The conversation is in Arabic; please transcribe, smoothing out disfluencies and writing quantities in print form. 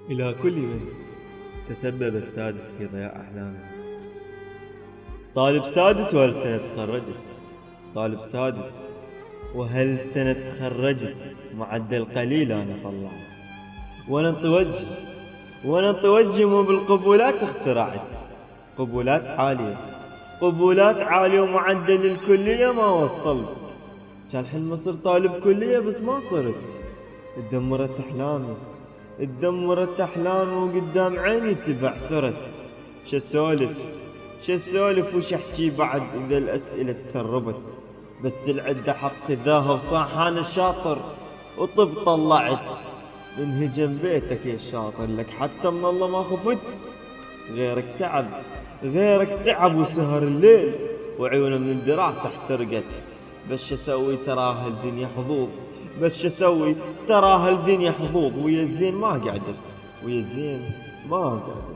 إلى كل من تسبب السادس في ضياع أحلامه. طالب سادس وهالسنة تخرجت، طالب سادس وهالسنة تخرجت، معدل قليل أنا طلعت، وأنا انطي وجهي مو بالقبولات اخترعت، قبولات عالية، قبولات عالية ومعدل الكلية ما وصلت، كان حلم أصير طالب كلية بس ما صرت، اتدمرت أحلامي، اتدمرت أحلامي وقدام عيني تبعثرت. شسولف وش احكي بعد إذا الأسئلة تسربت، بس العدة حق ذاها وصاح أنا شاطر وطب طلعت. انهجم بيتك يا شاطر، لك حتى من الله ما خفت، غيرك تعب وسهر الليل وعيونه من الدراسة احترقت. بس شسوي تراها الدنيا حظوظ، بس شسوي تراها الدنيا حظوظ، ويا الزين ما قعدت، ويا الزين ما قعدت.